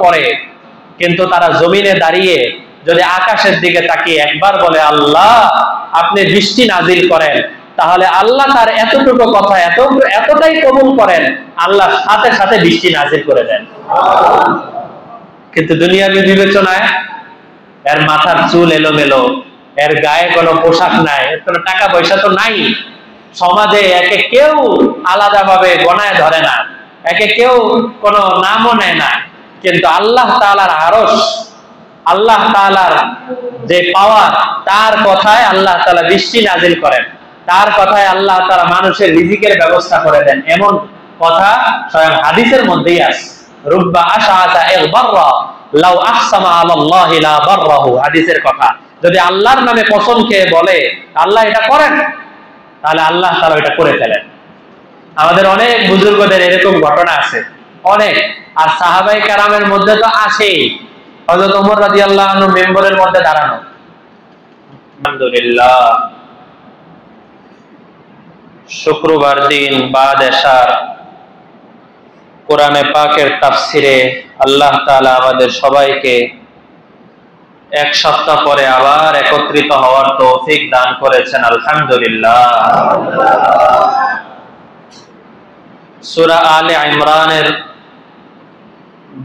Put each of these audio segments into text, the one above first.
পড়ে, কিন্তু তারা জমিনে দাঁড়িয়ে যদি আকাশের দিকে তাকিয়ে একবার বলে আল্লাহ আপনি বৃষ্টি নাজিল করেন, তাহলে আল্লাহ তার এতটুকু কথা এতটাই কবুল করেন, আল্লাহ সাথে সাথে বৃষ্টি নাজিল করে দেন। কিন্তু দুনিয়াবী বিবেচনায় এর মাথার চুল এলোমেলো, এর গায়ে কোনো পোশাক নাই, কোনো টাকা পয়সা তো নাই, সমাজে একে কেউ আলাদাভাবে গণায় ধরে না, একে কেউ কোনো নামও নেয় না। কিন্তু আল্লাহ তাআলার আরশ, আল্লাহ তাআলার যে পাওয়ার, তার কথায় আল্লাহ তাআলা বৃষ্টি নাজিল করেন, তার কথায় আল্লাহ তাআলা মানুষের রিজিকের ব্যবস্থা করে দেন, এমন কথা স্বয়ং হাদিসের মধ্যেই আছে। রুব্বা আশআতা ইগবাররা লাউ আহসামা আলাল্লাহি লা বাররাহু, হাদিসের কথা। যদি আল্লাহর নামে কসম খেয়ে বলে আল্লাহ এটা করেন, তাহলে আল্লাহ তাআলা এটা করে ফেলেন। আমাদের অনেক বুজুর্গদের এরকম ঘটনা আছে অনেক, আর সাহাবায়ে কেরামের মধ্যে তো আছেই। হযরত ওমর রাদিয়াল্লাহু আনহু মিম্বরের মধ্যে দাঁড়ানো, আলহামদুলিল্লাহ শুক্রবার দিন বাদ এশার কোরআনে পাকের তাফসিরে আল্লাহ তাআলা আমাদের সবাইকে এক সপ্তাহ পরে আবার একত্রিত হওয়ার তৌফিক দান করেছেন, আলহামদুলিল্লাহ। সূরা আলে ইমরানের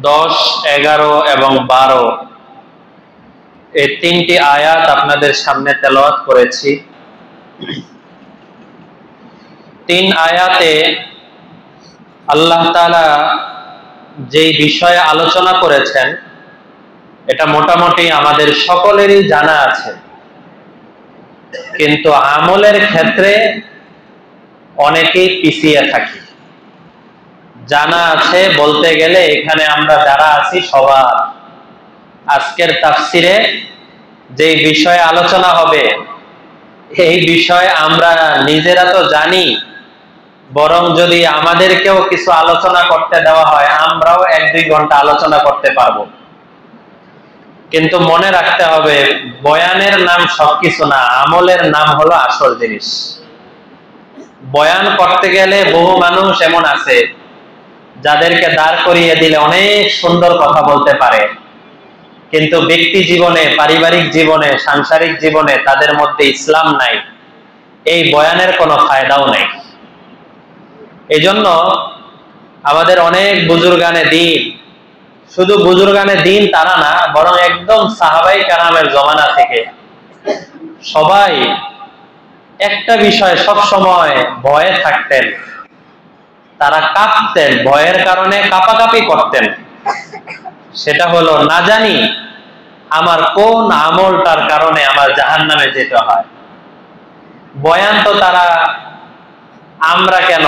10, 11 এবং 12 এই তিনটি আয়াত আপনাদের সামনে তেলাওয়াত করেছি। 3 আয়াতে আল্লাহ তাআলা যেই বিষয়ে আলোচনা করেছেন এটা মোটামুটি আমাদের সকলেরই জানা আছে, কিন্তু আমলের ক্ষেত্রে অনেকেই পিছিয়ে থাকি। জানা আছে বলতে গেলে এখানে আমরা যারা আছি সবার, আজকের তাফসিরে যে বিষয়ে আলোচনা হবে এই বিষয়ে আমরা নিজেরা তো জানি, বরং যদি আমাদেরকেও কিছু আলোচনা করতে দেওয়া হয় আমরাও 1-2 ঘন্টা আলোচনা করতে পারবো। কিন্তু মনে রাখতে হবে বয়ানের নাম সবকিছু না, আমলের নাম হলো আসল জিনিস। বয়ান করতে গেলে বহু মানুষ এমন আছে যাদেরকে দাঁড় করিয়ে দিলে অনেক সুন্দর কথা বলতে পারে, কিন্তু ব্যক্তি জীবনে, পারিবারিক জীবনে, সাংসারিক জীবনে তাদের মধ্যে ইসলাম নাই, এই বয়ানের কোনো ফায়দাও নাই। এজন্য আমাদের অনেক বুজুর্গানে দ্বীন, শুধু বুজুর্গানে দ্বীন তারা না, বরং একদম সাহাবায়ে কেরামের জমানা থেকে সবাই একটা বিষয় সব সময় ভয়ে থাকতেন, তারা কাঁপতেন, ভয়ের কারণে কাঁপাকাঁপি করতেন। সেটা হলো না জানি আমার কোন আমলটার কারণে আমার জাহান্নামে যেতে হয়। বয়ান তো তারা, আমরা কেন,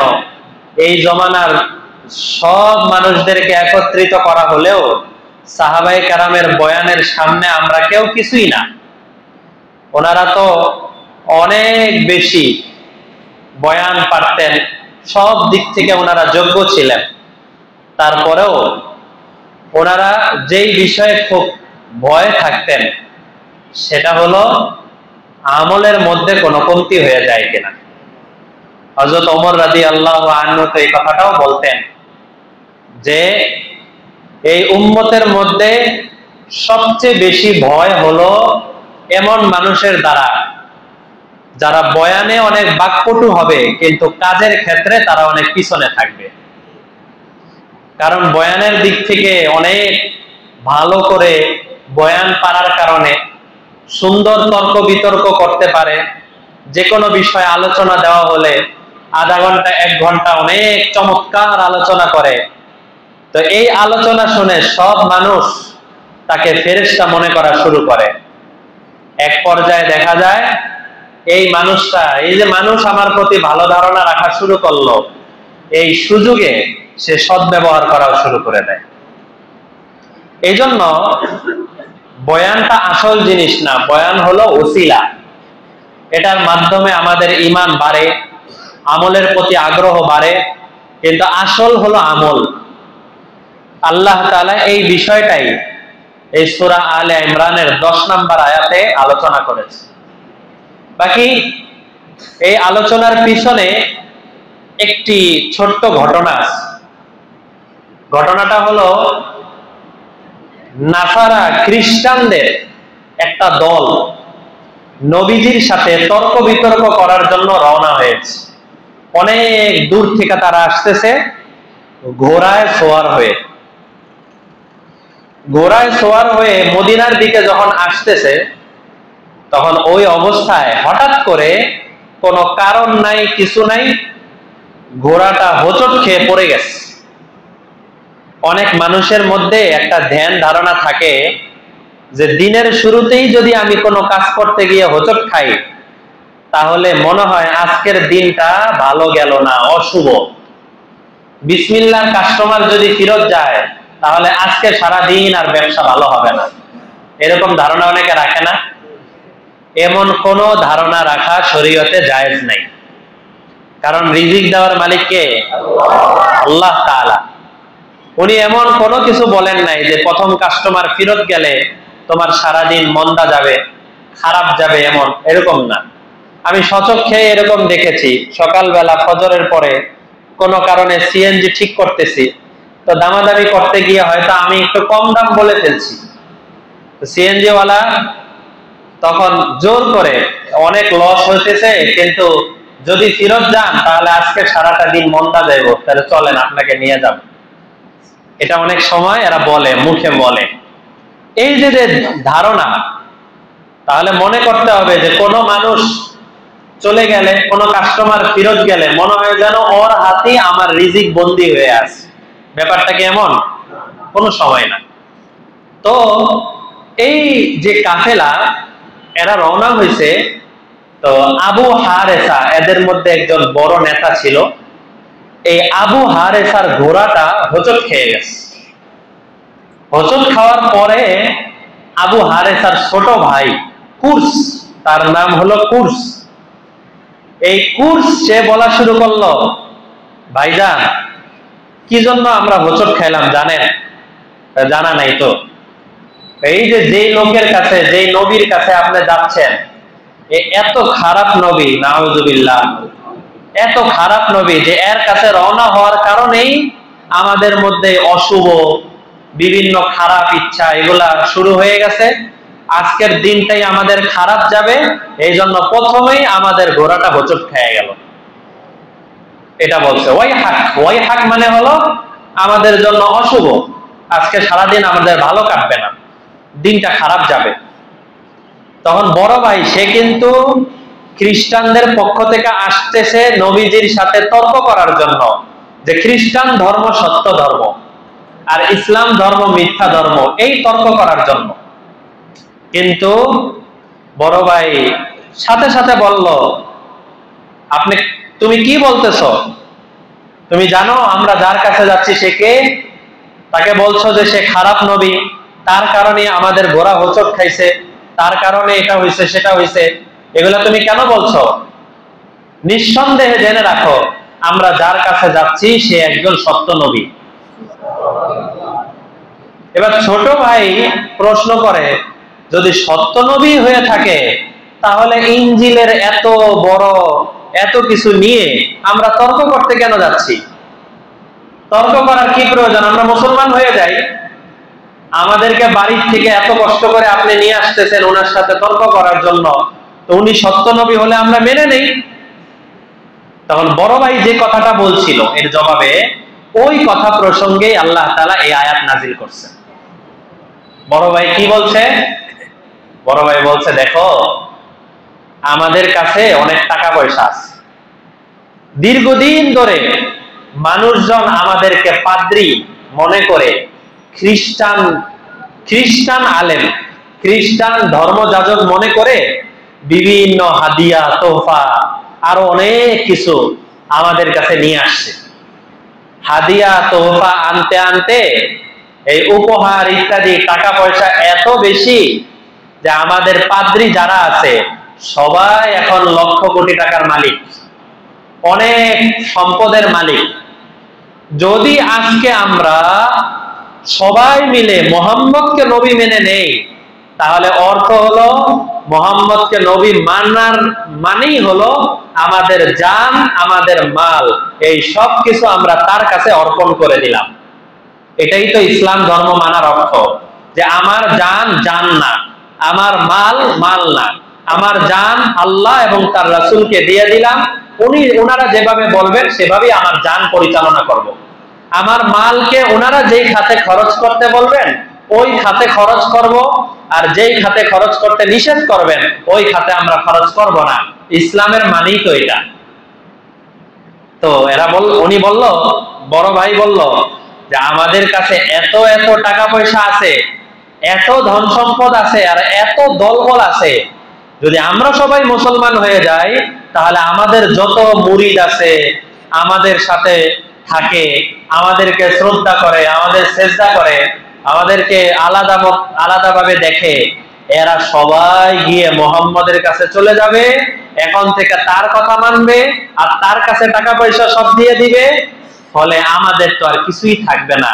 এই জমানার সব মানুষদেরকে একত্রিত করা হলেও সাহাবায়ে কেরামের বয়ানের সামনে আমরা কেউ কিছুই না। ওনারা তো অনেক বেশি বয়ান পারতেন, সব দিক থেকে ওনারা যোগ্য ছিলেন। তারপরেও ওনারা যেই বিষয়ে খুব ভয় থাকতেন সেটা হলো আমলের মধ্যে কোনো কমতি হয়ে যায় কিনা। হযরত ওমর রাদিয়াল্লাহু আনহু তো এই কথাটাও বলতেন যে এই উম্মতের মধ্যে সবচেয়ে বেশি ভয় হলো এমন মানুষের দ্বারা যারা বয়ানে অনেক বাকপটু হবে কিন্তু কাজের ক্ষেত্রে তারা অনেক পিছনে থাকবে। কারণ বয়ানের দিক থেকে অনেক ভালো করে বয়ান পারার কারণে সুন্দর তর্ক বিতর্ক করতে পারে, যে কোনো বিষয়ে আলোচনা দেওয়া হলে আধা ঘন্টা 1 ঘন্টা অনেক চমৎকার আলোচনা করে। তো এই আলোচনা শুনে সব মানুষ তাকে ফেরেশতা মনে করা শুরু করে। এক পর্যায়ে দেখা যায় এই মানুষটা, এই যে মানুষ আমার প্রতি ভালো ধারণা রাখা শুরু করলো, এই সুযোগে সে সদ্ব্যবহার করাও শুরু করে দেয়। এই জন্য বয়ানটা আসল জিনিস না, বয়ান হলো ওসিলা। এটার মাধ্যমে আমাদের ঈমান বাড়ে, আমলের প্রতি আগ্রহ বাড়ে, কিন্তু আসল হলো আমল। আল্লাহ তাআলা এই বিষয়টাই এই সূরা আলে ইমরানের 10 নম্বর আয়াতে আলোচনা করেছে। বাকি এই আলোচনার পিছনে একটি ছোট্ট ঘটনা আছে। ঘটনাটা হলো নাসারা খ্রিস্টানদের একটা দল নবীজির সাথে তর্ক বিতর্ক করার জন্য রওনা হয়েছে। অনেক দূর থেকে তারা আসতেছে ঘোড়ায় সওয়ার হয়ে মদিনার দিকে যখন আসতেছে, তখন ওই অবস্থায় হঠাৎ করে কোনো কারণ নাই, কিছু নাই, ঘোড়াটা হোঁচট খেয়ে পড়ে গেছে। অনেক মানুষের মধ্যে একটা ধ্যান ধারণা থাকে যে দিনের শুরুতেই যদি আমি কোনো কাজ করতে গিয়ে হোঁচট খাই, তাহলে মনে হয় আজকের দিনটা ভালো গেল না, অশুভ। বিসমিল্লাহর কাস্টমার যদি ফেরত যায়, তাহলে আজকে সারা দিন আর ব্যবসা ভালো হবে না। এরকম ধারণা অনেকে রাখে না? এমন কোন ধারণা রাখা শরীয়তে জায়েজ নাই। কারণ রিজিক দেওয়ার মালিক কে? আল্লাহ তাআলা। উনি এমন কোনো কিছু বলেন নাই যে প্রথম কাস্টমার ফেরত গেলে তোমার সারাদিন মন্দা যাবে, খারাপ যাবে, এরকম না। আমি স্বচক্ষে এরকম দেখেছি, সকালবেলা ফজরের পরে কোনো কারণে সিএনজি ঠিক করতেছি, তো দামাদামি করতে গিয়ে হয়তো আমি একটু কম দাম বলে ফেলছি, সিএনজি ওয়ালা তখন জোর করে, অনেক লস হইতেছে, কিন্তু যদি ফেরত যান তাহলে আজকে সারাটা দিন মন্দা যাইব, তাহলে চলেন আপনাকে নিয়ে যাব। এটা অনেক সময় এরা বলে, মুখে বলে। এই যে ধারণা, তাহলে মনে করতে হবে যে কোনো মানুষ চলে গেলে, কোনো কাস্টমার ফেরত গেলে মনে হয় যেন ওর হাতে আমার রিজিক বন্দী হয়ে আছে। ব্যাপারটা কি এমন? কোনো সময় না। তো এই যে কাফেলা এরা রওনা হয়েছে, তো আবু হারেসা এদের মধ্যে একজন বড় নেতা ছিল। এই আবু হারেসার ঘোড়াটা হোঁচট খেয়ে গেছে। হোঁচট খাওয়ার পরে আবু হারেসার ছোট ভাই কুর্স, তার নাম হলো কুর্স, এই কুর্স সে বলা শুরু করলো, ভাইজান কি জন্য আমরা হোঁচট খাইলাম জানেন? জানা নাই তো। এই যে যেই লোকের কাছে, যেই নবীর কাছে আপনি যাচ্ছেন, এত খারাপ নবী, নাউজুবিল্লাহ, এত খারাপ নবী যে এর কাছে রওনা হওয়ার কারণেই আমাদের মধ্যে অশুভ বিভিন্ন খারাপ ইচ্ছা এগুলা শুরু হয়ে গেছে। আজকের দিনটাই আমাদের খারাপ যাবে, এই জন্য প্রথমেই আমাদের ঘোড়াটা হোঁচট খেয়ে গেল। এটা বলছে ওয়াই হাক মানে হলো আমাদের জন্য অশুভ, আজকে সারাদিন আমাদের ভালো কাটবে না, দিনটা খারাপ যাবে। তখন বড় ভাই সে কিন্তু খ্রিস্টানদের পক্ষ থেকে আসতেছে নবীজির সাথে তর্ক করার জন্য, যে খ্রিস্টান ধর্ম সত্য ধর্ম আর ইসলাম ধর্ম মিথ্যা ধর্ম, এই তর্ক করার জন্য। কিন্তু বড় ভাই সাথে সাথে বলল, তুমি কি বলতেছো? তুমি জানো আমরা যার কাছে যাচ্ছি সে কে? তাকে বলছো যে সে খারাপ নবী, তার কারণে আমাদের ঘোড়া হোঁচট খাইছে, তার কারণে এটা হইছে সেটা হইছে, এগুলা তুমি কেন বলছো? নিঃসন্দেহে জেনে রাখো আমরা যার কাছে যাচ্ছি সে একজন সত্য নবী। এবার ছোট ভাই প্রশ্ন করে, যদি সত্য নবী হয়ে থাকে তাহলে ইনজিলের এত বড় এত কিছু নিয়ে আমরা তর্ক করতে কেন যাচ্ছি? তর্ক করার কি প্রয়োজন? আমরা মুসলমান হয়ে যাই। আমাদেরকে বাড়ির থেকে এত কষ্ট করে আপনি নিয়ে আসতেছেন ওনার সাথে তর্ক করার জন্য, তো উনি সত্য নবী হলে আমরা মেনে নেই। তখন বড় ভাই যে কথাটা বলছিল এর জবাবে ওই কথা প্রসঙ্গে আল্লাহ তাআলা এই আয়াত নাজিল করছেন। বড় ভাই কি বলছে? বড় ভাই বলছে, দেখো আমাদের কাছে অনেক টাকা পয়সা আছে, দীর্ঘদিন ধরে মানুষজন আমাদেরকে পাদ্রী মনে করে, খ্রিস্টান আলেম, খ্রিস্টান ধর্মযাজক মনে করে বিভিন্ন হাদিয়া তোহফা আরো অনেক কিছু আমাদের কাছে নিয়ে আসছে। হাদিয়া তোহফা আনতে আনতে এই উপহার ইত্যাদি টাকা পয়সা এত বেশি যে আমাদের পাদ্রী যারা আছে সবাই এখন লক্ষ কোটি টাকার মালিক, অনেক সম্পদের মালিক। যদি আজকে আমরা সবাই মিলে মোহাম্মদকে নবী মেনে নেই, তাহলে অর্থ হলো মোহাম্মদকে নবী মানার মানেই হলো আমাদের জান, আমাদের মাল, এই সব কিছু আমরা তার কাছে অর্পণ করে দিলাম। এটাই তো ইসলাম ধর্ম মানার অর্থ। যে আমার জান জান না, আমার মাল মাল না, আমার জান আল্লাহ এবং তার রাসূলকে দিয়ে দিলাম, ওনারা যেভাবে বলবেন সেভাবেই আমার জান পরিচালনা করব। আমার মালকে ওনারা যেই খাতে খরচ করতে বলবেন ওই খাতে খরচ করব, আর যেই খাতে খরচ করতে নিষেধ করবেন ওই খাতে আমরা খরচ করব না। ইসলামের মানেই তো এটা। তো উনি বলল, বড় ভাই বলল যে আমাদের কাছে এত এত টাকা পয়সা আছে, এত ধন সম্পদ আছে, আর এত দলবল আছে, যদি আমরা সবাই মুসলমান হয়ে যাই তাহলে আমাদের যত মুরিদ আছে, আমাদের সাথে থাকে, আমাদেরকে শ্রদ্ধা করে, আমাদের সেজদা করে, আমাদেরকে আলাদাভাবে দেখে, এরা সবাই গিয়ে মুহাম্মদের কাছে চলে যাবে, এখন থেকে তার কথা মানবে, আর তার কাছে টাকা পয়সা সব দিয়ে দিবে, ফলে আমাদের তো আর কিছুই থাকবে না।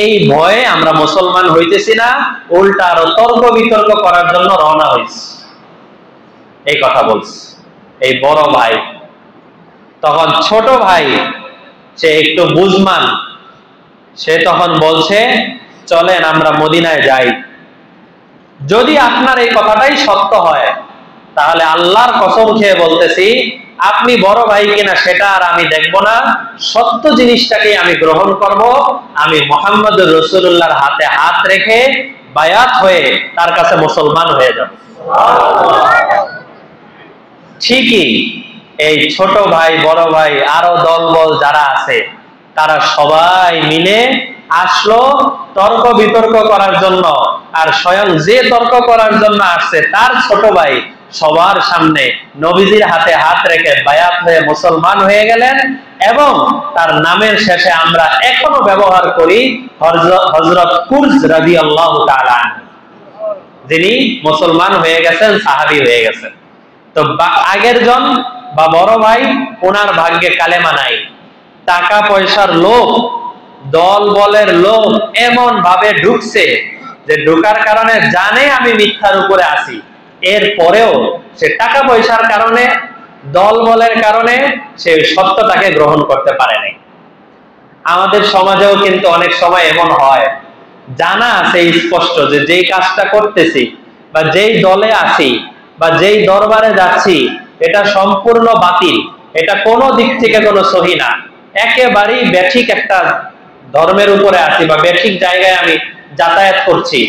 এই ভয়ে আমরা মুসলমান হইতেছি না, উল্টা আরো তর্ক বিতর্ক করার জন্য রওনা হইছি। এই কথা বলছি এই বড় ভাই। তখন ছোট ভাই, সে একটু বুঝমান, সে তখন বলছে চলেন আমরা মদিনায় যাই। যদি আপনার এই কথাটাই সত্য হয় তাহলে আল্লাহর কসম খেয়ে বলতেছি, আপনি বড় ভাই কিনা সেটা আর আমি দেখব না, সত্য জিনিসটাকেই আমি গ্রহণ করব। আমি মুহাম্মদুর রাসূলুল্লাহর হাতে হাত রেখে বায়াত হয়ে তার কাছে মুসলমান হয়ে যাব। ঠিকই এই ছোট ভাই, বড় ভাই, আরো দলবল যারা আছে তারা সবাই মিলে আসলো তর্ক বিতর্ক করার জন্য। আর স্বয়ং যে তর্ক করার জন্য আসছে তার ছোট ভাই সবার সামনে নবীজির হাতে হাত রেখে বায়াত হয়ে মুসলমান হয়ে গেলেন। এবং তার নামের শেষে আমরা এখনো ব্যবহার করি হযরত কুরজ রাদিয়াল্লাহু তাআলা, যিনি মুসলমান হয়ে গেছেন, সাহাবী হয়ে গেছেন। তো আগের জন বা বড় ভাই, ওনার ভাগ্যে কালেমা নাই, টাকা পয়সার লোভ, দল বলের লোভ এমন ভাবে ঢুকছে যে ঢোকার কারণে জানে আমি মিথ্যার উপরে আছি, এর পরেও সে টাকা পয়সার কারণে, দল বলের কারণে সে সত্যটাকে গ্রহণ করতে পারে নাই। আমাদের সমাজেও কিন্তু অনেক সময় এমন হয়, জানা আছে স্পষ্ট যে যেই কাজটা করতেছি বা যেই দলে আছি বা যেই দরবারে যাচ্ছি এটা সম্পূর্ণ বাতিল, এটা কোনো দিক থেকে কোনো সহি না, একেবারেই বেঠিক একটা ধর্মের উপরে আছি বা বেঠিক জায়গায় আমি যাতায়াত করছি।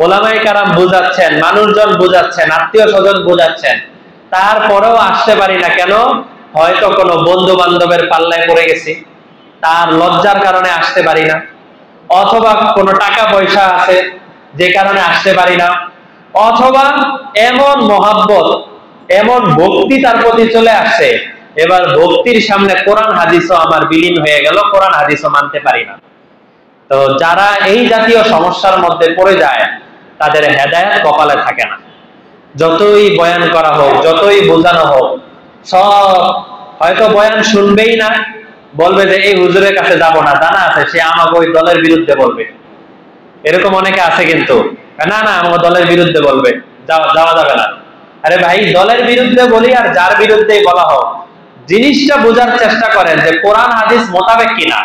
ওলামায়ে কেরাম বুঝাচ্ছেন, মানুষজন বুঝাচ্ছেন, আত্মীয় স্বজন বুঝাচ্ছেন, তারপরেও আসতে পারি না কেন? হয়তো কোনো বন্ধু বান্ধবের পাল্লায় পড়ে গেছি, তার লজ্জার কারণে আসতে পারি না, অথবা কোনো টাকা পয়সা আছে যে কারণে আসতে পারি না, অথবা এমন মহাব্বত, এমন ভক্তি তার প্রতি চলে আসছে, এবার ভক্তির সামনে কোরআন হাদিসও আমার বিলীন হয়ে গেল, কোরআন হাদিসও মানতে পারি না। তো যারা এই জাতীয় সমস্যার মধ্যে পড়ে যায় তাদের হেদায়েত কপালে থাকে না। যতই বয়ান করা হোক, যতই বোঝানো হোক, সব হয়তো বয়ান শুনবেই না, বলবে যে এই হুজুরের কাছে যাব না, জানা আছে সে আমাকে ওই দলের বিরুদ্ধে বলবে। এরকম অনেকে আছে কিন্তু, না না আমার দলের বিরুদ্ধে বলবে, যাওয়া যাবে না। আরে ভাই, দলের বিরুদ্ধে বলি আর যার বিরুদ্ধেই বলা হোক, জিনিসটা বোঝার চেষ্টা করেন যে কোরআন হাদিস মোতাবেক কিনা,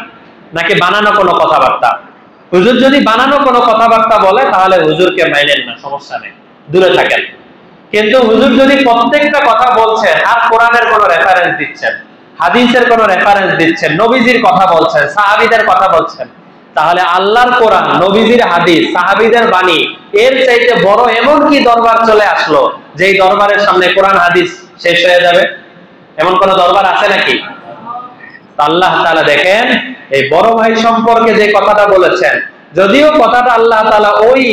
নাকি বানানো কোনো কথাবার্তা। হুজুর যদি বানানো কোনো কথাবার্তা বলে তাহলে হুজুরকে মাইনেন না, সমস্যা নেই, দূরে থাকেন। কিন্তু হুজুর যদি প্রত্যেকটা কথা বলছেন আর কোরআনের কোনো রেফারেন্স দিচ্ছেন, হাদিসের কোনো রেফারেন্স দিচ্ছেন, নবীজির কথা বলছেন, সাহাবীদের কথা বলছেন, তাহলে আল্লাহর কোরআন, নবীজির হাদিস, সাহাবীদের বাণী এর চাইতে বড় এমন কি দরবার চলে আসলো যেই দরবারের সামনে কোরআন হাদিস শেষ হয়ে যাবে? এমন কোন দরবার আছে নাকি? আল্লাহ তাআলা দেখেন এই বড় ভাই সম্পর্কে যে কথাটা বলেছেন, যদিও কথাটা আল্লাহ তাআলা ওই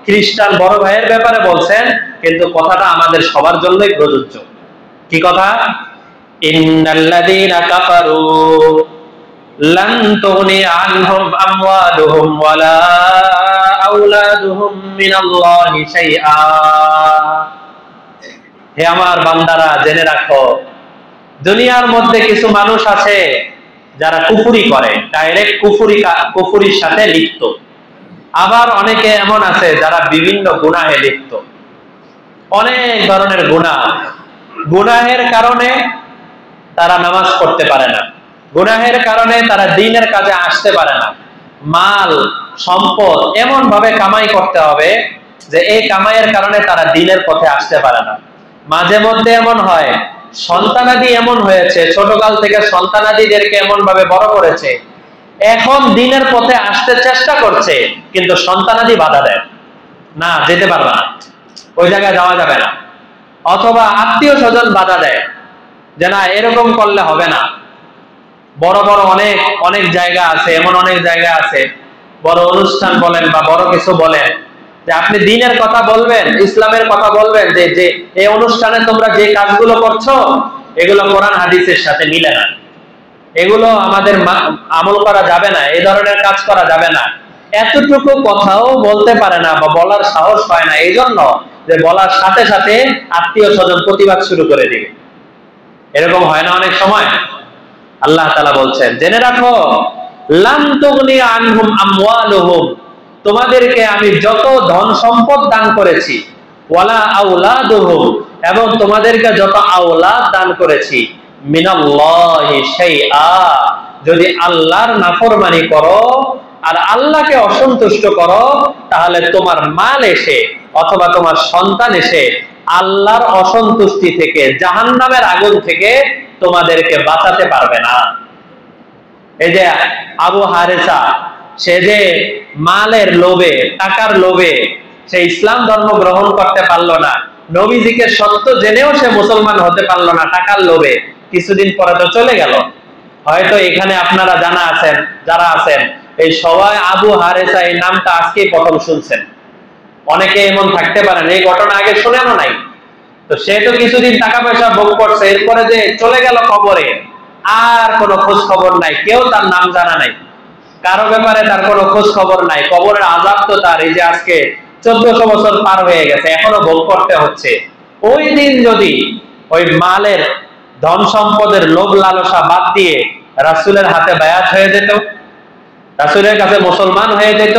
খ্রিস্টান বড় ভাইয়ের ব্যাপারে বলছেন, কিন্তু কথাটা আমাদের সবার জন্যই প্রযোজ্য। কি কথা? ইন্নাল্লাযীনা কাফারু লান তুগনি আনহুম আমওয়ালুহুম ওয়ালা আওলাদুহুম মিনাল্লাহি শাইআ। হে আমার বান্দারা, জেনে রাখো, দুনিয়ার মধ্যে কিছু মানুষ আছে যারা কুফরি করে, ডাইরেক্ট কুফরির সাথে লিপ্ত। আবার অনেকে এমন আছে যারা বিভিন্ন গুনাহে লিপ্ত, অনেক ধরনের গুনাহের কারণে তারা নামাজ পড়তে পারে না, গুনাহের কারণে তারা দ্বীনের কাজে আসতে পারে না, মাল সম্পদ এমন ভাবে কামাই করতে হবে যে এই কামাইয়ের কারণে তারা দ্বীনের পথে আসতে পারে না। মাঝে মধ্যে এমন হয়, সন্তানাদি এমন হয়েছে, ছোটকাল থেকে সন্তানাদিদেরকে এমন ভাবে বড় করেছে, এখন দ্বীনের পথে আসতে চেষ্টা করছে, কিন্তু সন্তানাদি বাধা দেয়, না যেতে পারবে না, ওই জায়গায় যাওয়া যাবে না। অথবা আত্মীয় স্বজন বাধা দেয় যে না এরকম করলে হবে না। বড় বড় অনেক অনেক জায়গা আছে, এমন অনেক জায়গা আছে, বড় অনুষ্ঠান বলেন বা বড় কিছু বলেন, যে আপনি দ্বীনের কথা বলবেন, ইসলামের কথা বলবেন, যে যে এই অনুষ্ঠানে তোমরা যে কাজগুলো করছো এগুলো কোরআন হাদিসের সাথে মিলে না, এগুলো আমাদের আমল করা যাবে না, এই ধরনের কাজ করা যাবে না, এতটুকু কথাও বলতে পারে না বা বলার সাহস পায় না, এই জন্য যে বলার সাথে সাথে আত্মীয় স্বজন প্রতিবাদ শুরু করে দিবে। এরকম হয় না অনেক সময়? আল্লাহ তাআলা বলছেন, জেনে রাখো, লাম তুগনি আনহুম আমওয়ালুহুম, তোমাদেরকে আমি যত ধন সম্পদ দান করেছি, ওয়ালা আওলাদুহুম, এবং তোমাদেরকে যত আওলাদ দান করেছি, মিনাল্লাহি শাইআ, যদি আল্লাহর নাফরমানি করো আর আল্লাহকে অসন্তুষ্ট করো, তাহলে তোমার মাল এসে অথবা তোমার সন্তান এসে আল্লাহর অসন্তুষ্টি থেকে, জাহান্নামের আগুন থেকে তোমাদেরকে বাঁচাতে পারবে না। এই যে আবু হারেসা, সে যে মালের লোভে, টাকার লোভে সে ইসলাম ধর্ম গ্রহণ করতে পারলো না, নবীজিকে সত্য জেনেও সে মুসলমান হতে পারলো না টাকার লোভে, কিছুদিন পরে তো চলে গেল। হয়তো এখানে আপনারা জানা আছেন, যারা আছেন, এই সবাই আবু হারেসা এই নামটা আজকেই প্রথম শুনছেন, অনেকে এমন থাকতে পারেন এই ঘটনা আগে শুনেনও নাই। তো সে তো কিছুদিন টাকা পয়সা ভোগ করছে, এরপরে যে চলে গেল কবরে, আর কোনো খোঁজ খবর নাই, কেউ তার নাম জানা নাই, কারো ব্যাপারে তার কোনো খোঁজ খবর নাই। কবরের আযাব তো তার এই যে আজকে 1400 বছর পার হয়ে গেছে, এখনো ভোগ করতে হচ্ছে। ওই দিন যদি ওই মালের, ধন সম্পদের লোভ লালসা বাদ দিয়ে রাসূলের হাতে বায়াত হয়ে যেত, রাসূলের কাছে মুসলমান হয়ে যেত,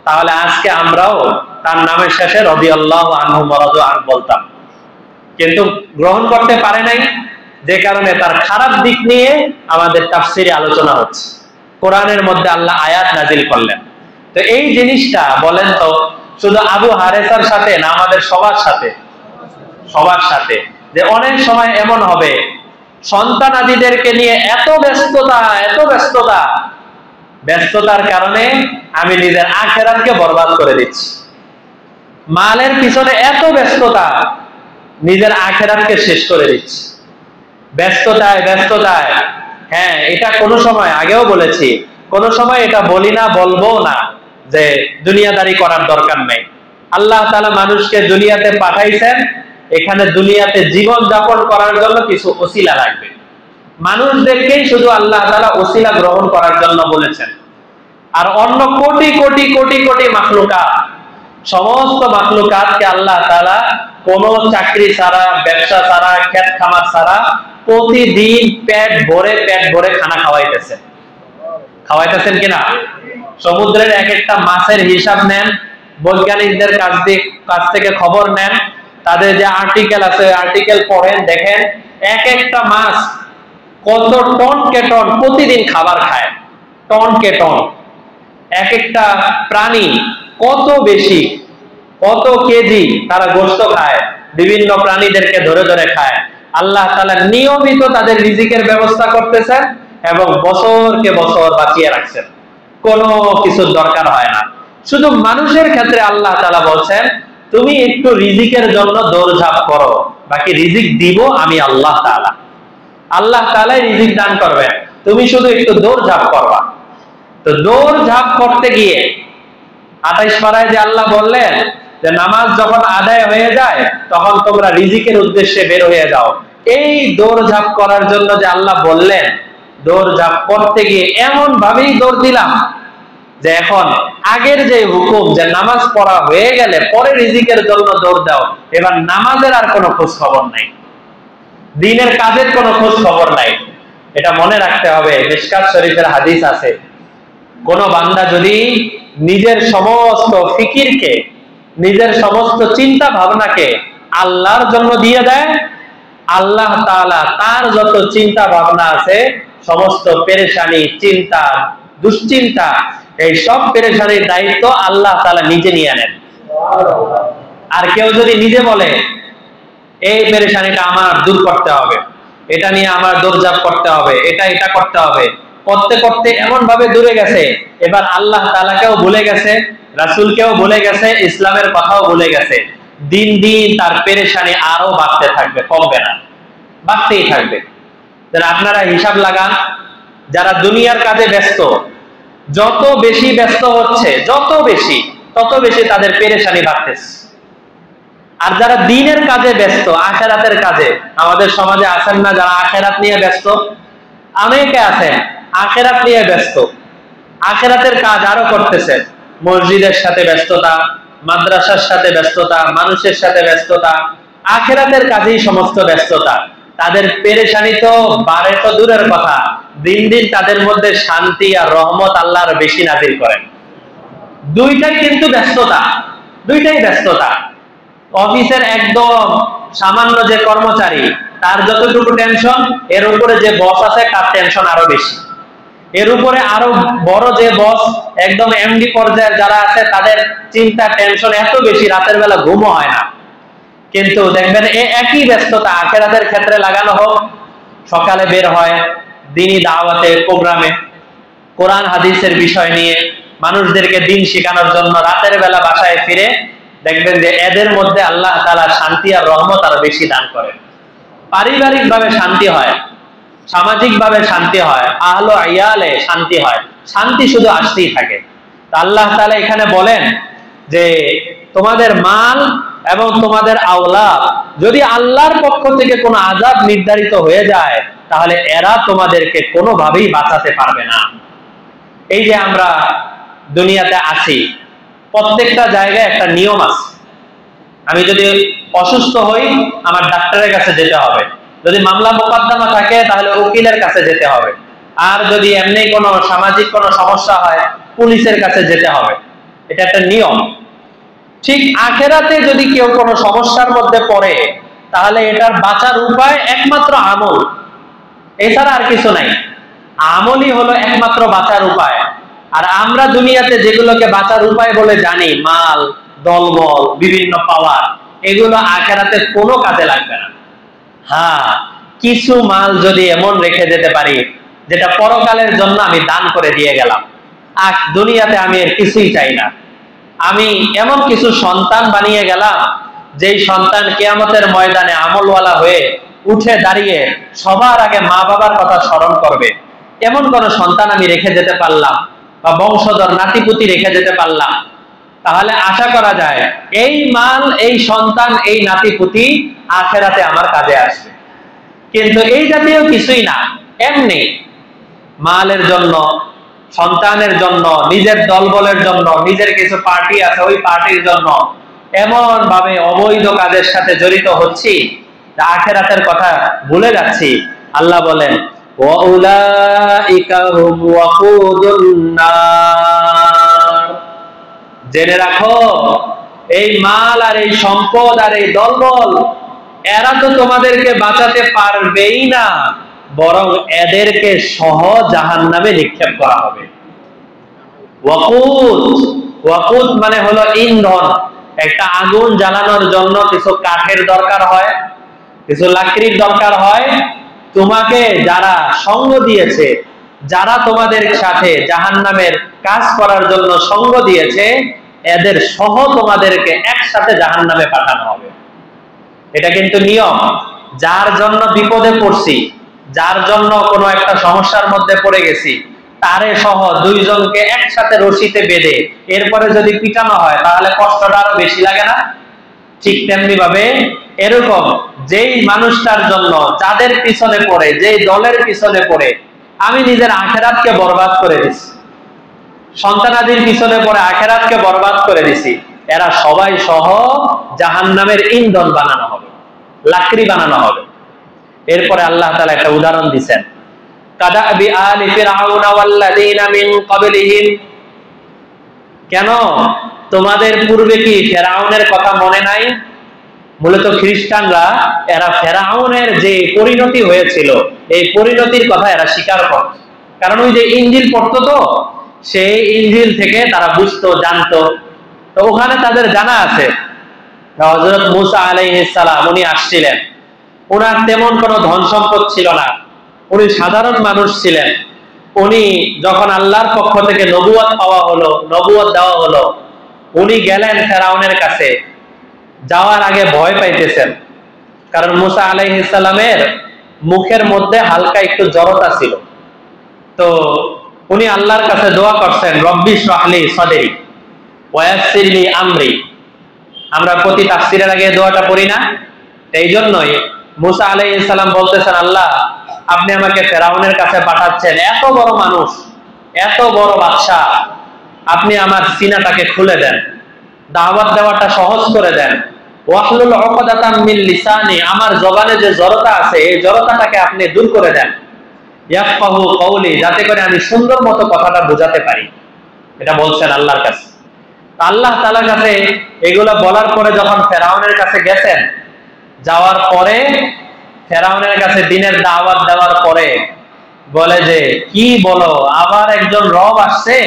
তাহলে আজকে আমরাও তার নামের শেষে রাদিয়াল্লাহু আনহু ওয়া রাদু আনহু বলতাম। কিন্তু গ্রহণ করতে পারে নাই, যে কারণে তার খারাপ দিক নিয়ে আমাদের তাফসীরে আলোচনা হচ্ছে। কোরআনের মধ্যে আল্লাহ আয়াত নাজিল করলেন। তো এই জিনিসটা বলেন তো শুধু আবু হারেসার সাথে না, আমাদের সবার সাথে, সবার সাথে, যে অনেক সময় এমন হবে সন্তানাদিদেরকে নিয়ে এত ব্যস্ততা, এত ব্যস্ততা, ব্যস্ততার কারণে আমি নিজের আখিরাতকে বরবাদ করে দিচ্ছি। মালের পিছনে এত ব্যস্ততা, নিজের আখিরাতকে শেষ করে দিচ্ছি ব্যস্ততায় ব্যস্ততায়। হ্যাঁ, এটা কোনো সময় আগেও বলেছি, কোনো সময় এটা বলি না, বলবো না যে দুনিয়াদারি করার দরকার নেই। আল্লাহ তাআলা মানুষকে দুনিয়াতে পাঠাইছেন, এখানে দুনিয়াতে জীবন যাপন করার জন্য কিছু ওসিলা লাগবে। মানুষদেরকেই শুধু আল্লাহ তাআলা ওসিলা গ্রহণ করার জন্য বলেছেন। আর অন্য কোটি কোটি কোটি কোটি মাখলুকাত, সমস্ত মাখলুকাতকে আল্লাহ তাআলা কোন চাকরি ছাড়া, ব্যবসা ছাড়া, ক্ষেত খামার ছাড়া প্রতিদিন পেট ভরে খানা খাওয়াইতেছেন। খাওয়াইতেছেন কিনা? সমুদ্রের এক একটা মাছের হিসাব নেন, বৈজ্ঞানিকদের কাছ থেকে খবর নেন, তাদের যে আর্টিকেল আছে আর্টিকেল পড়েন, দেখেন এক একটা মাছ কত টন কে টন প্রতিদিন খাবার খায়, টন কে টন। এক একটা প্রাণী কত বেশি, কত কেজি তারা গোশত খায়, বিভিন্ন প্রাণীদেরকে ধরে ধরে খায়। আল্লাহ তাআলা নিয়মিত তাদের রিজিকের ব্যবস্থা করতেছেন এবং বছরকে বছর বাঁচিয়ে রাখছেন, কোনো কিছুর দরকার হয় না। শুধু মানুষের ক্ষেত্রে আল্লাহ তাআলা বলছেন, তুমি একটু রিজিকের জন্য দৌড়ঝাঁপ করো, বাকি রিজিক দিব আমি আল্লাহ তাআলা। আল্লাহ তাআলাই রিজিক দান করবেন, তুমি শুধু একটু দৌড়ঝাঁপ করবা। তো দৌড়ঝাঁপ করতে গিয়ে 28 পারায় যে আল্লাহ বললেন যে নামাজ যখন আদায় হয়ে যায় তখন তোমরা রিজিকের উদ্দেশ্যে বের হয়ে যাও, এই দৌড়ঝাঁপ করার জন্য যে আল্লাহ বললেন, দৌড়ঝাঁপ করতে গিয়ে এমন ভাবেই দৌড় দিলাম যে এখন আগের যে হুকুম যে নামাজ পড়া হয়ে গেলে পরে রিজিকের জন্য দৌড় দাও, এবার নামাজের আর কোনো খোঁজ খবর নাই, দিনের কাজের কোনো খোঁজ খবর নাই। এটা মনে রাখতে হবে। মিশকাত শরীফের হাদিস আছে, কোন বান্দা যদি নিজের সমস্ত ফিকিরকে, নিজের সমস্ত চিন্তা ভাবনাকে আল্লাহর জন্য দিয়ে দেয়, আল্লাহ তাআলা তার যত চিন্তা ভাবনা আছে, সমস্ত পেরেশানি, চিন্তা, দুশ্চিন্তা, এই সব পেরেশানির দায়িত্ব আল্লাহ তাআলা নিজে নিয়ে নেন। আর কেউ যদি নিজে বলে এই পেরেশানিটা আমার দূর করতে হবে, এটা নিয়ে আমার দৌড়ঝাঁপ করতে হবে, এটা করতে হবে, করতে করতে এমন ভাবে দূরে গেছে, এবার আল্লাহ তাআলাকেও ভুলে গেছে, রাসূলকেও ভুলে গেছে, ইসলামের কথাও ভুলে গেছে। দিন দিন তার পেরেশানি আরো বাড়তে থাকবে, কমবে না, বাড়তেই থাকবে। আপনারা হিসাব লাগান, যারা দুনিয়ার কাজে ব্যস্ত, যত বেশি ব্যস্ত হচ্ছে, তত বেশি তাদের পেরেশানি বাড়তেছে। আর যারা দ্বীনের কাজে ব্যস্ত, আখিরাতের কাজে, আমাদের সমাজে আছেন না যারা আখিরাত নিয়ে ব্যস্ত? অনেকে আছেন আখিরাত নিয়ে ব্যস্ত, আখিরাতের কাজ আরো করতেছেন। মসজিদের সাথে ব্যস্ততা, মাদ্রাসার সাথে ব্যস্ততা, মানুষের সাথে ব্যস্ততা, আখিরাতের কাজেই সমস্ত ব্যস্ততা। তাদের পেরেশানি তো বাড়ে তো দূরের কথা, দিন দিন তাদের মধ্যে শান্তি আর রহমত আল্লাহর বেশি নাজিল করেন। দুইটাই কিন্তু ব্যস্ততা, দুইটাই ব্যস্ততা। অফিসের একদম সামান্য যে কর্মচারী, তার যতটুকু টেনশন, এর উপরে যে বস আছে তার টেনশন আরো বেশি। এর উপরে আরো বড় যে বস, একদম এমডি পর্যায়ের যারা আছে, তাদের চিন্তা টেনশন এত বেশি, রাতের বেলা ঘুমও হয় না। কিন্তু দেখবেন একই ব্যস্ততা আখিরাতের ক্ষেত্রে লাগানো হোক, সকালে বের হয় দ্বীনি দাওয়াতের প্রোগ্রামে, কোরআন হাদিসের বিষয় নিয়ে মানুষদেরকে দিন শেখানোর জন্য, রাতের বেলা বাসায় ফিরে দেখবেন যে এদের মধ্যে আল্লাহ তাআলা শান্তি আর রহমত আরো বেশি দান করেন। পারিবারিক ভাবে শান্তি হয়, সামাজিক ভাবে শান্তি হয়, আহলো আয়ালে শান্তি হয়, শান্তি শুধু আসতেই থাকে। আল্লাহ তাআলা এখানে বলেন যে তোমাদের মাল এবং তোমাদের আওলাদ যদি আল্লাহর পক্ষ থেকে কোনো আযাব নির্ধারিত হয়ে যায়, তাহলে এরা তোমাদেরকে কোনোভাবেই বাঁচাতে পারবে না। এই যে আমরা দুনিয়াতে আছি, প্রত্যেকটা জায়গায় একটা নিয়ম আছে। আমি যদি অসুস্থ হই, আমার ডাক্তারের কাছে যেতে হবে। যদি মামলা মোকদ্দমা থাকে, তাহলে উকিলের কাছে যেতে হবে। আর যদি এমনি কোনো সামাজিক কোনো সমস্যা হয়, পুলিশের কাছে যেতে হবে। এটা একটা নিয়ম। ঠিক আখিরাতে যদি কেউ কোনো সমস্যার মধ্যে পড়ে, তাহলে এটার বাঁচার উপায় একমাত্র আমল, এছাড়া আর কিছু নাই। আমলই হলো একমাত্র বাঁচার উপায়। আর আমরা দুনিয়াতে যেগুলোকে বাঁচার উপায় বলে জানি, মাল, দলবল, বিভিন্ন পাওয়ার, এগুলো আখিরাতে কোনো কাজে লাগবে না। হ্যাঁ, কিছু মাল যদি এমন রেখে যেতে পারি যেটা পরকালের জন্য আমি দান করে দিয়ে গেলাম, আর দুনিয়াতে আমি এর কিছুই চাই না। আমি এমন কিছু সন্তান বানিয়ে গেলাম, যেই সন্তান কিয়ামতের ময়দানে আমলওয়ালা হয়ে উঠে দাঁড়িয়ে সবার আগে মা বাবার কথা স্মরণ করবে, এমন কোন সন্তান আমি রেখে যেতে পারলাম, বা বংশধর নাতিপুতি রেখে যেতে পারলাম, তাহলে আশা করা যায় এই মাল, এই সন্তান, এই নাতিপুতি আখিরাতে আমার কাজে আসবে। কিন্তু এই জাতীয় কিছুই না, এমনি মালের জন্য, সন্তানের জন্য, নিজের দলবলের জন্য, নিজের কিছু পার্টি আছে ওই পার্টির জন্য এমন ভাবে অবৈধ কাজের সাথে জড়িত হচ্ছি, আখিরাতের কথা ভুলে যাচ্ছি। আল্লাহ বলেন ওয়াউলাইকা হুম ওয়াকুদুন নার, জেনে রাখো এই মাল আর এই সম্পদ আর এই দলবল, এরা তো তোমাদেরকে বাঁচাতে পারবেই না, বরং এদেরকে সহ জাহান্নামে নিক্ষেপ করা হবে। ওয়াকুদ, ওয়াকুদ মানে হলো ইন্ধন। একটা আগুন জ্বালানোর জন্য কিছু কাঠের দরকার হয়, কিছু লাকড়ির দরকার হয়। তোমাকে যারা সঙ্গ দিয়েছে, যারা তোমাদের সাথে জাহান্নামের কাজ করার জন্য সঙ্গ দিয়েছে, এদের সহ তোমাদেরকে একসাথে জাহান্নামে পাঠানো হবে। এটা কিন্তু নিয়ম। যার জন্য বিপদে পড়ছি, যার জন্য কোনো একটা সমস্যার মধ্যে পড়ে গেছি, তারে সহ দুইজনকে একসাথে রশিতে বেঁধে এরপরে যদি পিটানো হয়, তাহলে কষ্টটা আরো বেশি লাগে না? ঠিক তেমনি ভাবে এরকম যেই মানুষটার জন্য, যাদের পিছনে পড়ে, যেই দলের পিছনে পড়ে আমি নিজের আখিরাতকে বরবাদ করে দিছি, সন্তানাদির পিছনে পড়ে আখিরাতকে বরবাদ করে দিছি, এরা সবাই সহ জাহান্নামের ইন্ধন বানানো হবে, লাকড়ি বানানো হবে। এরপরে আল্লাহ তাআলা একটা উদাহরণ দিবেন, কাদাবি আলি ফিরআউন ওয়াল্লাযিনা মিন ক্বাবলিহিম, কেন তোমাদের পূর্বে কি ফেরাউনের কথা মনে নাই? মূলত খ্রিস্টানরা, এরা ফেরাউনের যে পরিণতি হয়েছিল, এই পরিণতির কথা এরা স্বীকার করত। কারণ ওই যে ইনজিল পড়তো, তো সেই ইনজিল থেকে তারা বুঝতো, জানতো। তো ওখানে তাদের জানা আছে হযরত মূসা আলাইহিস সালাম উনি আসছিলেন, ওনার তেমন কোনো ধন সম্পদ ছিল না, উনি সাধারণ মানুষ ছিলেন। উনি যখন আল্লাহর পক্ষ থেকে নবুয়ত পাওয়া হলো, নবুয়ত দেওয়া হলো, উনি গেলেন ফেরাউনের কাছে। যাওয়ার আগে ভয় পাইতেছেন, কারণ মূসা আলাইহিস সালামের মুখের মধ্যে হালকা একটু জড়তা ছিল। তো উনি আল্লাহর কাছে দোয়া করছেন, রব্বি ইশরাহ লি সাদরি ওয়া ইয়াসসির লি আমরি। আমরা প্রতি তাফসীরের আগে দোয়াটা পড়ি না? এই জন্যই মূসা আলাইহিস সালাম বলতেছেন, আল্লাহ আপনি আমাকে ফেরাউনের কাছে পাঠাচ্ছেন, এত বড় মানুষ, এত বড় বাদশা, আপনি আমার সিনাটাকে খুলে দেন, দাওয়াত দেওয়াটা সহজ করে দেন। ওয়াহলুল উকদাতাম মিন লিসানি, আমার জবানে যে জড়তা আছে এই জড়তাটাকে আপনি দূর করে দেন। ইয়াফকাহু কওলি, যাতে করে আমি সুন্দর মতো কথাটা বোঝাতে পারি। এটা বলছেন আল্লাহর কাছে। আল্লাহ তাআলার কাছে এগুলো বলার পরে যখন ফেরাউনের কাছে গেছেন, যাওয়ার পরে ফেরাউনের কাছে দিনের দাওয়াত দেওয়ার পরে বলে যে, কি বলো, আবার একজন রব আসছে?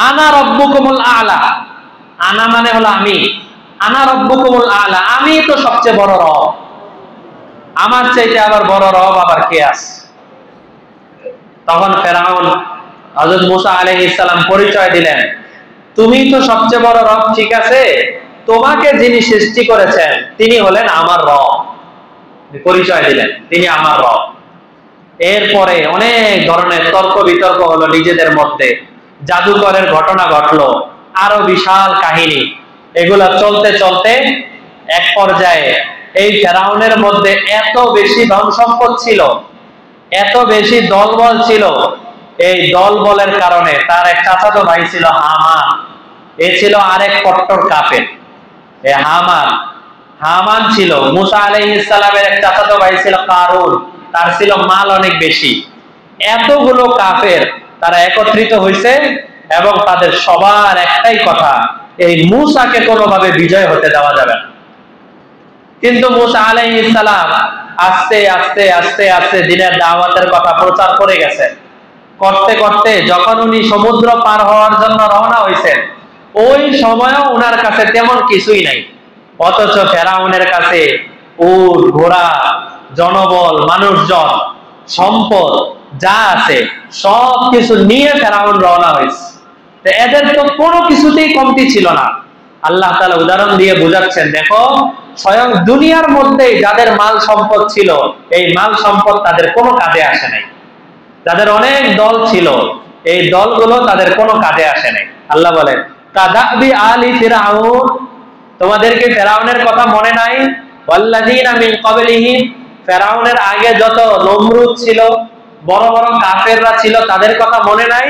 আনা রব্বুকুমুল আলা, আনা মানে হলো আমি, আনা রব্বুকুমুল আলা, আমি তো সবচেয়ে বড় রব, আমার চাইতে আবার বড় রব আবার কে আছে? তখন ফেরাউন হযরত মূসা আলাইহিস সালাম পরিচয় দিলেন, তুমি তো সবচেয়ে বড় রব, ঠিক আছে, তোমাকে যিনি সৃষ্টি করেছেন তিনি হলেন আমার রব। পরিচয় দিলেন তিনি আমার রব। এরপরে অনেক ধরনের তর্ক বিতর্ক হলো নিজেদের মধ্যে, জাদুকরের ঘটনা ঘটলো, আরো বিশাল কাহিনী। এগুলা চলতে চলতে এক পর্যায়ে এই ফেরাউনের মধ্যে এত বেশি ধন সম্পদ ছিল, এত বেশি দলবল ছিল, এই দলবলের কারণে তার এক চাচাতো ভাই ছিল হামান, এ ছিল আরেক কট্টর কাফের। এই হামান ছিল মূসা আলাইহিস সালামের এক চাচাতো ভাই ছিল কারুন, তার ছিল মাল অনেক বেশি। এতগুলো কাফের তারা একত্রিত হয়েছে এবং তাদের সবার একটাই কথা, এই মূসাকে কোনোভাবে বিজয় হতে দেওয়া যাবে না। কিন্তু মূসা আলাইহিস সালাম আস্তে আস্তে আস্তে আস্তে দিনের দাওয়াতের কথা প্রচার করে গেছে। করতে করতে যখন উনি সমুদ্র পার হওয়ার জন্য রওনা হয়েছেন, ওই সময়ও উনার কাছে তেমন কিছুই নাই। অথচ ফেরাউনের কাছে উট, ঘোড়া, জনবল, মানুষজন, সম্পদ যা আছে সব কিছু নিয়ে ফেরাউন রওনা হয়েছে। এদের তো কোনো কিছুতেই কমতি ছিল না। আল্লাহ তাআলা উদাহরণ দিয়ে বোঝাচ্ছেন, দেখো স্বয়ং দুনিয়ার মধ্যে যাদের মাল সম্পদ ছিল, এই মাল সম্পদ তাদের কোনো কাজে আসে নাই। যাদের অনেক দল ছিল, এই দলগুলো তাদের কোনো কাজে আসে নাই। আল্লাহ বলেন, কাযাবি আলি ফিরআউন, তোমাদেরকে ফেরাউনের কথা মনে নাই? ওয়াল্লাযীনা মিন ক্বাবলিহিম, ফেরাউনের আগে যত নমরুদ ছিল, বড় বড় কাফেররা ছিল, তাদের কথা মনে নাই?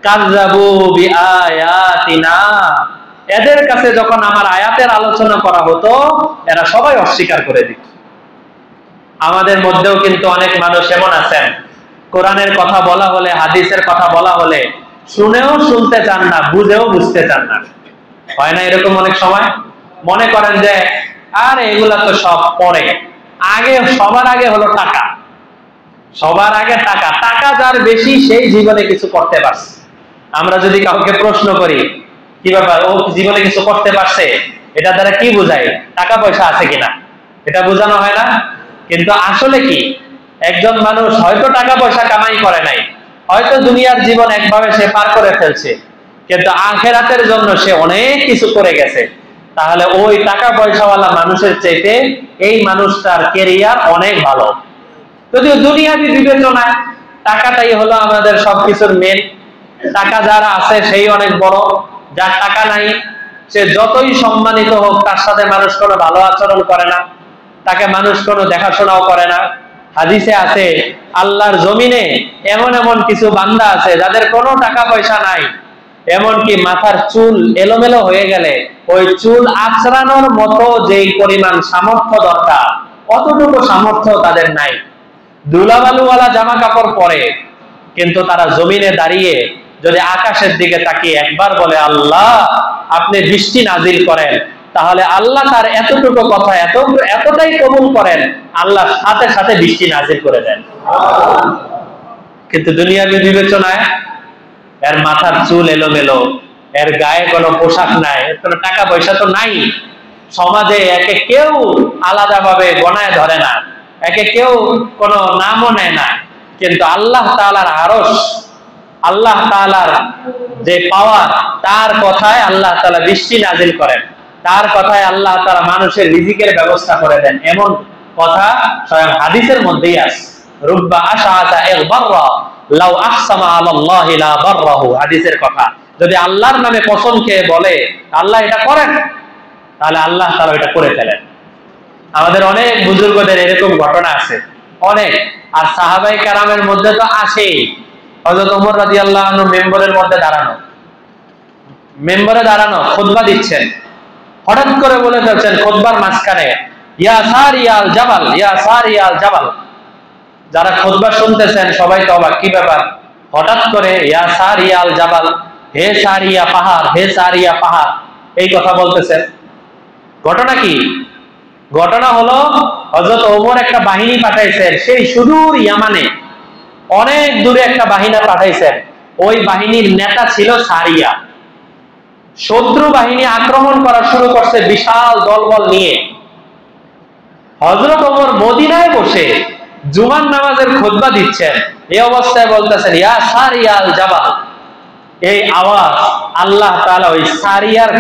কাযযাবু বিআয়াতিনা, এদের কাছে যখন আমার আয়াতের আলোচনা করা হতো এরা সবাই অস্বীকার করে দিত। আমাদের মধ্যেও কিন্তু অনেক মানুষ এমন আছেন, কোরআনের কথা বলা হলে, হাদিসের কথা বলা হলে শুনেও শুনতে চান না, বুঝেও বুঝতে চান না। হয় না এরকম অনেক সময়? মনে করেন যে আর এগুলা তো সব পরে, আগে সবার আগে হলো টাকা, সবার আগে টাকা, টাকা যার বেশি সেই জীবনে কিছু করতে পারছে। আমরা যদি কাউকে প্রশ্ন করি, কি ব্যাপার, ও জীবনে কিছু করতে পারছে, এটা দ্বারা কি বোঝায়? টাকা পয়সা আছে কিনা, এটা বোঝানো হয় না? কিন্তু আসলে কি, একজন মানুষ হয়তো টাকা পয়সা কামাই করে নাই, হয়তো দুনিয়ার জীবন একভাবে সে পার করে ফেলছে, কিন্তু আখিরাতের জন্য সে অনেক কিছু করে গেছে। তাহলে ওই টাকা পয়সাওয়ালা মানুষের চাইতে এই মানুষটার ক্যারিয়ার অনেক ভালো। যদিও দুনিয়াবি বিবেচনায় টাকাটাই হলো আমাদের সবকিছুর মেন। টাকা যারা আছে সেই অনেক বড়, যার টাকা নাই সে যতই সম্মানিত হোক তার সাথে মানুষ কোনো ভালো আচরণ করে না, তাকে মানুষ কোনো দেখাশোনাও করে না। হাদিসে আছে, আল্লাহর জমিনে এমন এমন কিছু বান্দা আছে যাদের কোনো টাকা পয়সা নাই, এমনকি মাথার চুল এলোমেলো হয়ে গেলে ওই চুল আঁচড়ানোর মতো যেই পরিমাণ সামর্থ্য দরকার অতটুকু সামর্থ্য তাদের নাই। ধুলাবালুওয়ালা জামা কাপড় পরে, কিন্তু তারা জমিনে দাঁড়িয়ে যদি আকাশের দিকে তাকিয়ে একবার বলে, আল্লাহ আপনি বৃষ্টি নাজিল করেন, তাহলে আল্লাহ তার এতটুকু কথা এতটাই কবুল করেন, আল্লাহ সাথে সাথে বৃষ্টি নাজিল করে দেন। কিন্তু দুনিয়াবি বিবেচনায় এর মাথার চুল এলোমেলো, এর গায়ে কোনো পোশাক নাই, এর কোনো টাকা পয়সা তো নাই, সমাজে একে কেউ আলাদাভাবে গণায় ধরে না, একে কেউ কোনো নামও নেয় না, কিন্তু আল্লাহ তাআলার আরশ, আল্লাহ তাআলার যে পাওয়ার, তার কথায় আল্লাহ তাআলা বৃষ্টি নাজিল করেন, তার কথায় আল্লাহ তাআলা মানুষের রিজিকের ব্যবস্থা করে দেন, এমন কথা স্বয়ং হাদিসের মধ্যেই আছে। রুব্বা আশআতা ইগবাররা লাউ আকসামা আলাল্লাহি লা বাররাহু, হাদিসের কথা। যদি আল্লাহর নামে কসম খেয়ে বলে আল্লাহ এটা করেন, তাহলে আল্লাহ তাআলা এটা করে ফেলেন। আমাদের অনেক বুজুর্গদের এরকম ঘটনা আছে অনেক। আর সাহাবায়ে কেরামের মধ্যে তো আছেই। হযরত ওমর রাদিয়াল্লাহু আনহু মেম্বরের মধ্যে দাঁড়ানো, মেম্বরে দাঁড়ানো, খুতবা দিচ্ছেন, হঠাৎ করে বলে ফেলছেন খুতবার মাঝখানে, ইয়া সারিয়াল জাবাল, ইয়া সারিয়াল জাবাল। যারা খুতবা শুনতেছেন সবাই তো অবাক, কি ব্যাপার, হঠাৎ করে ইয়া সারিয়াল জাবাল, হে সারিয়া পাহাড়, হে সারিয়া পাহাড়, এই কথা বলতেছেন। ঘটনা কি? ঘটনা হলো হযরত ওমর একটা বাহিনী পাঠাইছেন সেই সুদূর ইয়ামানে, অনেক দূরে একটা বাহিনী পাঠাইছেন। ওই বাহিনীর নেতা ছিল সারিয়া। শত্রু বাহিনী আক্রমণ করা শুরু করছে বিশাল দলবল নিয়ে। হযরত ওমর মদিনায় বসে জুমার নামাজের খুতবা দিচ্ছেন, এই অবস্থায় বলতেছেন ইয়া সারিয়াল জাবাল। এই আওয়াজ আল্লাহ তাআলা ওই সারিয়ার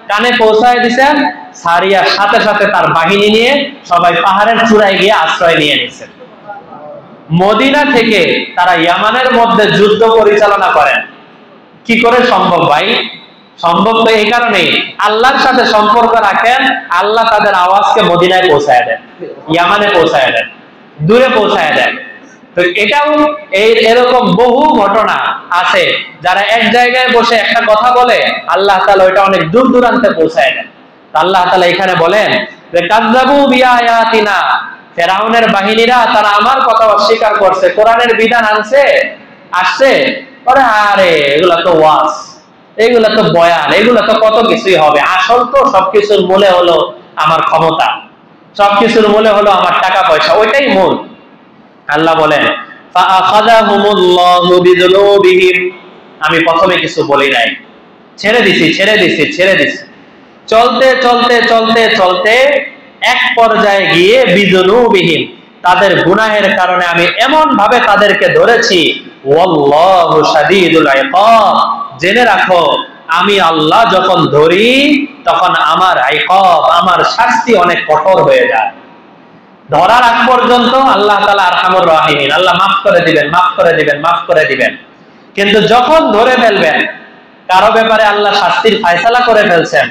কানে পৌঁছায় দিয়েছেন। সারিয়ার সাথে সাথে তার বাহিনী নিয়ে সবাই পাহাড়ের চূড়ায় গিয়ে আশ্রয় নিয়ে নিয়েছেন। মদিনা থেকে তারা ইয়ামানের মধ্যে যুদ্ধ পরিচালনা করেন। কি করে সম্ভব ভাই? সম্ভব তো এই কারণে, আল্লাহর সাথে সম্পর্ক রাখেন, আল্লাহ তাদের আওয়াজকে মদিনায় পৌঁছায় দেন, ইয়ামানে পৌঁছায় দেন, দূরে পৌঁছায় দেন। তো এটাও এরকম বহু ঘটনা আছে, যারা এক জায়গায় বসে একটা কথা বলে আল্লাহ তাআলা ওইটা অনেক দূর দূরান্তে পৌঁছায় দেন। আল্লাহ তাআলা এখানে বলেন যে কাযযাবু বিআয়াতিনা, ফেরাউনের বাহিনীরা তারা আমার কথা অস্বীকার করছে, কোরআনের বিধান আনছে, আসছে, পরে আরে এগুলা তো ওয়াজ, এগুলা তো বয়ান, এগুলা তো কত কিছুই হবে, আসল তো সবকিছুর মূলে হলো আমার ক্ষমতা, সবকিছুর মূলে হলো আমার টাকা পয়সা, ওইটাই মূল। আল্লাহ বলেন ফাআখাযাহুমুল্লাহু বিযুনুবিহিম, আমি প্রথমে কিছু বলি নাই, ছেড়ে দিছি, ছেড়ে দিছি, ছেড়ে দিছি। চলতে চলতে চলতে চলতে এক পর্যায়ে গিয়ে বিযুনুবিহিম, তাদের গুনাহের কারণে আমি এমন ভাবে তাদেরকে ধরেছি, ওয়াল্লাহু শাদীদুল ইকাব, জেনে রাখো আমি আল্লাহ যখন ধরি তখন আমার ইকাব, আমার শাস্তি অনেক কঠোর হয়ে যায়। ধরার আগ পর্যন্ত আল্লাহ তাআলা আরহামুর রাহিমিন, আল্লাহ মাফ করে দিবেন, মাফ করে দিবেন, মাফ করে দিবেন। কিন্তু যখন ধরে ফেলবেন, কারো ব্যাপারে আল্লাহ শাস্তির ফয়সালা করে ফেলছেন,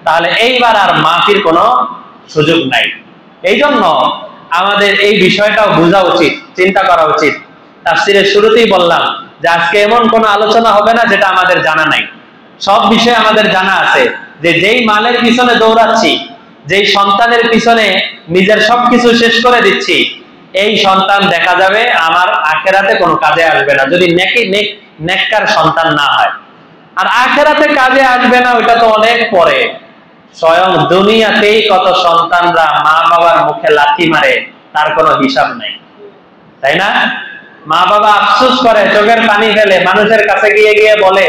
তাহলে এইবার আর মাফির কোনো সুযোগ নাই। এই জন্য আমাদের এই বিষয়টাও বোঝা উচিত, চিন্তা করা উচিত। তাফসীরের শুরুতেই বললাম যে আজকে এমন কোনো আলোচনা হবে না যেটা আমাদের জানা নাই। সব বিষয় আমাদের জানা আছে, যে যেই মালের পিছনে দৌড়াচ্ছি, যেই সন্তানের পিছনে নিজের সবকিছু শেষ করে দিচ্ছি, এই সন্তান দেখা যাবে আমার আখিরাতে কোনো কাজে আসবে না, যদি নেককার সন্তান না হয়। আর আখিরাতে কাজে আসবে না ওইটা তো অনেক পরে। স্বয়ং দুনিয়াতেই কত সন্তানরা মা বাবার মুখে লাথি মারে, তার কোনো হিসাব নাই, তাই না? মা বাবা আফসোস করে, চোখের পানি ফেলে, মানুষের কাছে গিয়ে গিয়ে বলে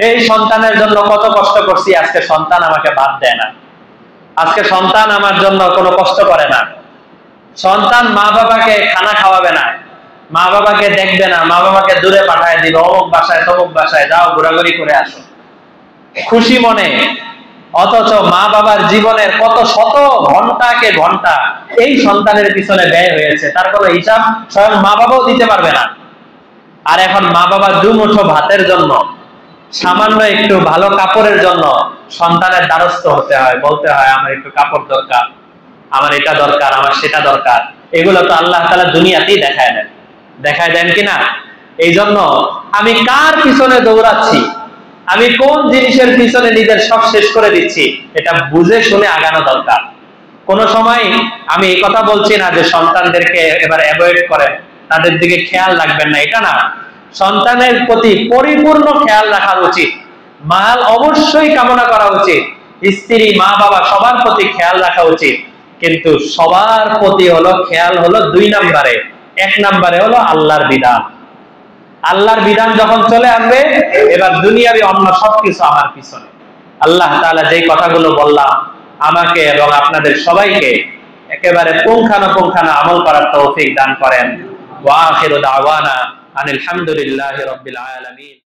এই সন্তানের জন্য কত কষ্ট করছি, আজকে সন্তান আমাকে বাদ দেয় না, আজকে সন্তান আমার জন্য কোনো কষ্ট করে না, সন্তান মা বাবাকে খানা খাওয়াবে না, মা বাবাকে দেখবে না, মা বাবাকে দূরে পাঠায় দিবে, অমুক বাসায় তমুক বাসায় যাও ঘোরাঘুরি করে আসো, খুশি মনে। অথচ মা বাবার জীবনের কত শত ঘন্টাকে ঘন্টা এই সন্তানের পিছনে ব্যয় হয়েছে, তার কোনো হিসাব স্বয়ং মা বাবাও দিতে পারবে না। আর এখন মা বাবা দুমুঠো ভাতের জন্য, সামান্য একটু ভালো কাপড়ের জন্য সন্তানের দ্বারস্থ হতে হয়, বলতে হয় আমার একটু কাপড় দরকার, আমার এটা দরকার, আমার সেটা দরকার। এগুলো তো আল্লাহ তাআলা দুনিয়াতেই দেখায় দেন কিনা? এই জন্য আমি কার পিছনে দৌড়াচ্ছি, আমি কোন জিনিসের পিছনে নিজের সব শেষ করে দিচ্ছি, এটা বুঝে শুনে আগানো দরকার। কোন সময় আমি এই কথা বলছি না যে সন্তানদেরকে এবার অ্যাভয়েড করেন, তাদের দিকে খেয়াল রাখবেন না, এটা না। সন্তানের প্রতি পরিপূর্ণ খেয়াল রাখা উচিত, মাল অবশ্যই কামনা করা উচিত, স্ত্রী মা বাবা সবার প্রতি খেয়াল রাখা উচিত, কিন্তু সবার প্রতি হলো খেয়াল হলো দুই নম্বরে, এক নম্বরে হলো আল্লাহর বিধান। আল্লাহর বিধান যখন চলে আসবে, এবার দুনিয়াবি অন্য সবকিছু আমার পিছনে। আল্লাহ তাআলা যেই কথাগুলো বললাম আমাকে এবং আপনাদের সবাইকে একেবারে পুঙ্খানুপুঙ্খানু আমল করার তৌফিক দান করেন। ওয়া আখিরু দাওয়ানা আনিল হামদুলিল্লাহি রাব্বিল আলামিন।